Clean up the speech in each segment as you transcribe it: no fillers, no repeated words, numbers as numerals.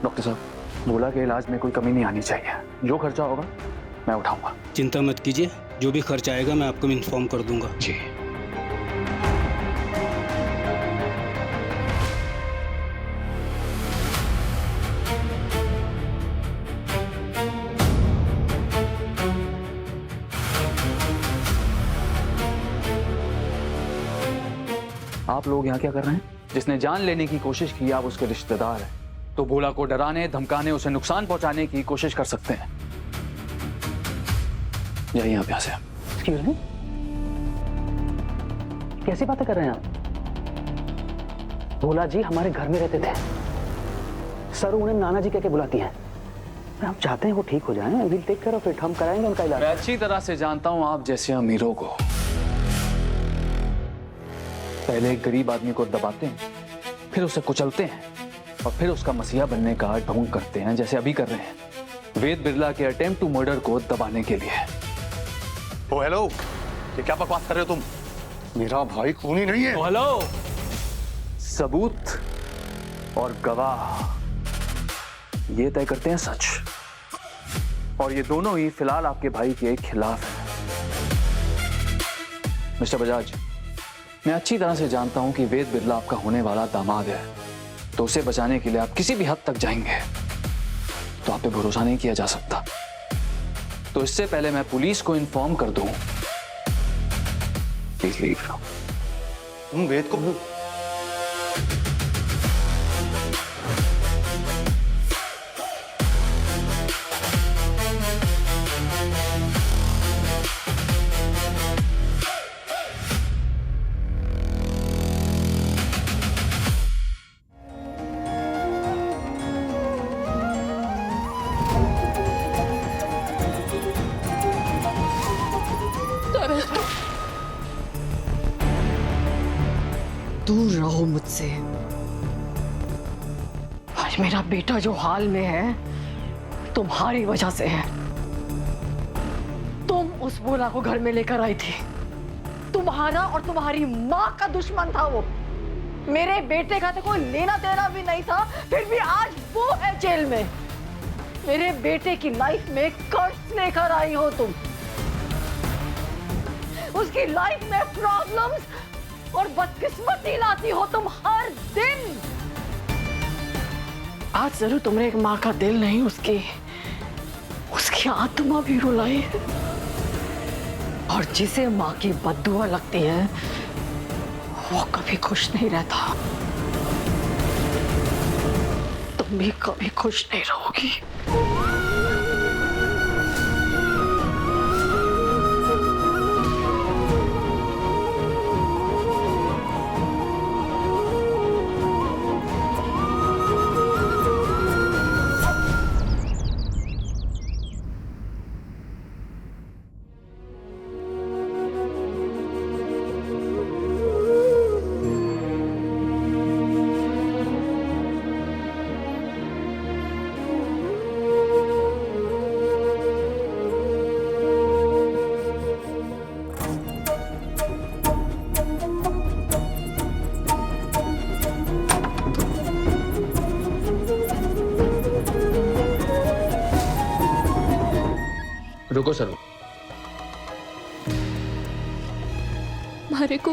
Doctor साहब, भोला के इलाज में कोई कमी नहीं आनी चाहिए। जो खर्चा होगा मैं उठाऊंगा। चिंता मत कीजिए, जो भी खर्च आएगा मैं आपको इन्फॉर्म कर दूंगा। जी। आप लोग यहाँ क्या कर रहे हैं? जिसने जान लेने की कोशिश की आप उसके रिश्तेदार हैं, तो भोला को डराने, धमकाने, उसे नुकसान पहुंचाने की कोशिश कर सकते हैं। जाइए आप यहाँ से। एक्सक्यूज मी, कैसी बातें कर रहे हैं आप? भोला जी हमारे घर में रहते थे। सर उन्हें नाना जी कह के बुलाती हैं। हम चाहते हैं वो ठीक हो जाएं। Will take care of it. हम कराएंगे उनका इलाज। मैं अच्छी तरह से जानता हूं आप जैसे अमीरों को। पहले एक गरीब आदमी को दबाते हैं, फिर उसे कुचलते हैं और फिर उसका मसीहा बनने का ढोंग करते हैं, जैसे अभी कर रहे हैं वेद बिरला के अटेम्प्ट टू मर्डर को दबाने के लिए। ओ हेलो, ये क्या बकवास कर रहे हो तुम? मेरा भाई खूनी नहीं है। हेलो, सबूत और गवाह ये तय करते हैं सच, और ये दोनों ही फिलहाल आपके भाई के खिलाफ हैं। मिस्टर बजाज, मैं अच्छी तरह से जानता हूं कि वेद बिरला आपका होने वाला दामाद है, तो उसे बचाने के लिए आप किसी भी हद तक जाएंगे। तो आप पे भरोसा नहीं किया जा सकता, तो इससे पहले मैं पुलिस को इन्फॉर्म कर दूं। Please leave. तुम वेद को दूर रहो मुझसे। आज मेरा बेटा जो हाल में है तुम्हारी वजह से है। तुम उस भोला को घर में लेकर आई थी। तुम्हारा और तुम्हारी माँ का दुश्मन था वो। मेरे बेटे का तो कोई लेना देना भी नहीं था, फिर भी आज वो है जेल में। मेरे बेटे की लाइफ में कर्ज लेकर आई हो तुम। उसकी लाइफ में प्रॉब्लम्स और बदकिस्मती लाती हो तुम हर दिन। आज जरूर तुमने एक माँ का दिल नहीं, उसकी आत्मा भी रुलाई है। और जिसे माँ की बद्दुआ लगती है वो कभी खुश नहीं रहता। तुम भी कभी खुश नहीं रहोगी। रुको सर, मारे को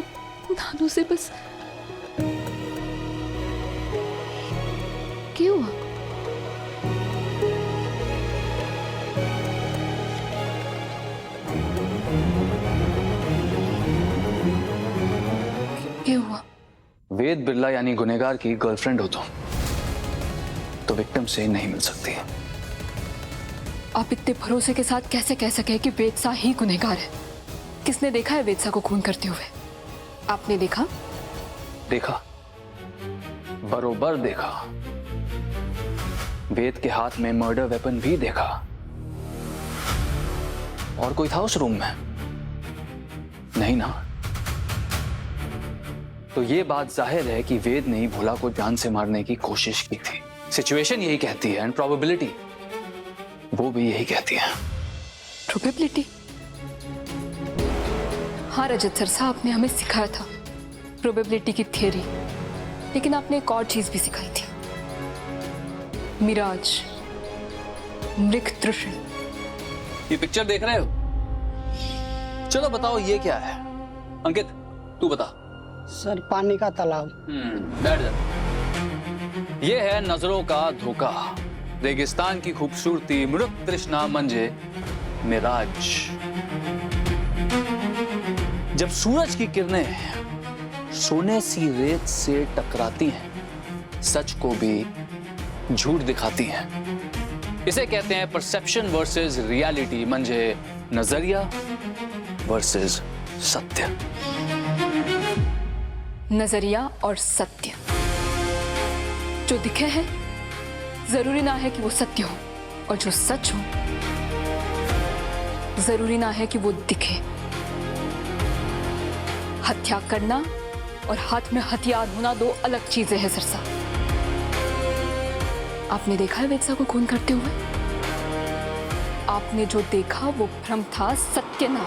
नानू से बस क्यों हुआ? क्यों हुआ? वेद बिरला यानी गुनहगार की गर्लफ्रेंड हो तुम, तो विक्टिम से नहीं मिल सकती। आप इतने भरोसे के साथ कैसे कह सके कि वेदसा ही गुनहगार है? किसने देखा है वेदसा को खून करते हुए? आपने देखा? देखा, बरोबर देखा। वेद के हाथ में मर्डर वेपन भी देखा। और कोई था उस रूम में? नहीं ना। तो ये बात जाहिर है कि वेद ने ही भोला को जान से मारने की कोशिश की थी। सिचुएशन यही कहती है एंड प्रोबेबिलिटी वो भी यही कहती है। प्रोबेबिलिटी? हाँ रजत सर, साहब ने हमें सिखाया था प्रोबेबिलिटी की थ्योरी, लेकिन आपने एक और चीज भी सिखाई थी, मिराज, मृग तृष्ण। ये पिक्चर देख रहे हो? चलो बताओ ये क्या है? अंकित तू बता। सर पानी का तालाब। बैठ जा। ये है नजरों का धोखा, रेगिस्तान की खूबसूरती, मृग तृष्णा मंजे मिराज। जब सूरज की किरणें सोने सी रेत से टकराती हैं, सच को भी झूठ दिखाती हैं। इसे कहते हैं परसेप्शन वर्सेस रियलिटी, मंजे नजरिया वर्सेस सत्य। नजरिया और सत्य जो दिखे हैं जरूरी ना है कि वो सत्य हो, और जो सच हो जरूरी ना है कि वो दिखे। हत्या करना और हाथ में हथियार होना दो अलग चीजें हैं सरसा। आपने देखा है वेत्सा को खून करते हुए? आपने जो देखा वो भ्रम था, सत्य ना।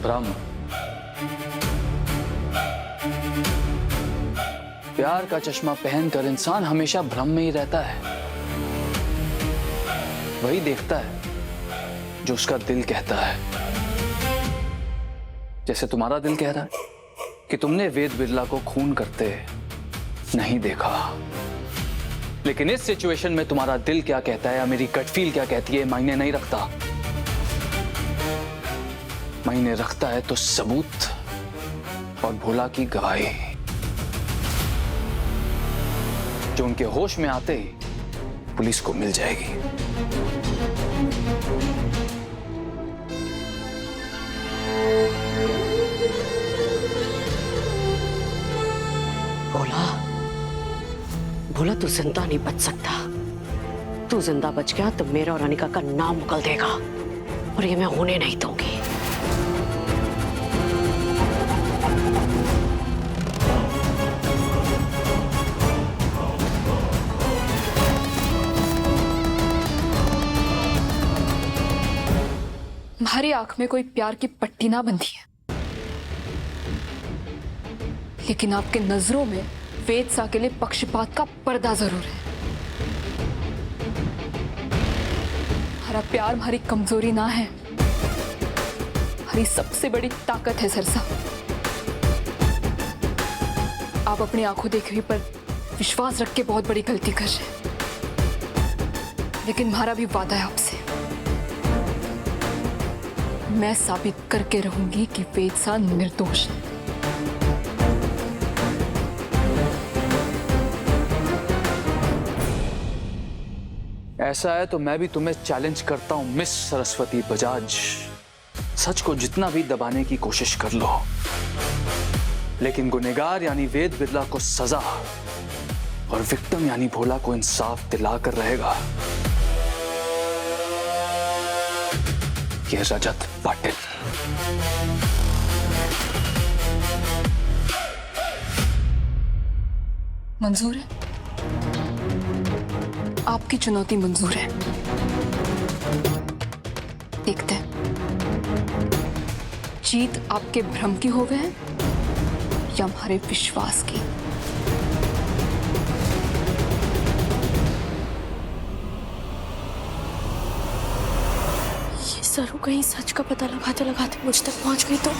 भ्रम? प्यार का चश्मा पहनकर इंसान हमेशा भ्रम में ही रहता है। वही देखता है जो उसका दिल कहता है। जैसे तुम्हारा दिल कह रहा है कि तुमने वेद बिरला को खून करते नहीं देखा, लेकिन इस सिचुएशन में तुम्हारा दिल क्या कहता है या मेरी गट फील क्या कहती है मायने नहीं रखता। मायने रखता है तो सबूत और भोला की गवाही, जो उनके होश में आते ही पुलिस को मिल जाएगी। भोला तू जिंदा नहीं बच सकता। तू जिंदा बच गया तो मेरा और अनिका का नाम उगल देगा, और ये मैं होने नहीं दूंगी। तुम्हारी आंख में कोई प्यार की पट्टी ना बंधी है, लेकिन आपके नजरों में वेत्सा के लिए पक्षपात का पर्दा जरूर है। हमारा प्यार हमारी कमजोरी ना है, हमारी सबसे बड़ी ताकत है सरसा। आप अपनी आंखों देखी हुई पर विश्वास रख के बहुत बड़ी गलती कर रहे हैं, लेकिन हमारा भी वादा है आपसे, मैं साबित करके रहूंगी कि वेत्सा निर्दोष है। ऐसा है तो मैं भी तुम्हें चैलेंज करता हूं मिस सरस्वती बजाज। सच को जितना भी दबाने की कोशिश कर लो, लेकिन गुनहगार यानी वेद बिरला को सजा और विक्टिम यानी भोला को इंसाफ दिलाकर रहेगा ये रजत पाटिल। मंजूर है? आपकी चुनौती मंजूर है। देखते हैं जीत आपके भ्रम की होवे है या हमारे विश्वास की। ये सरू कहीं सच का पता लगाते लगाते मुझ तक पहुंच गई तो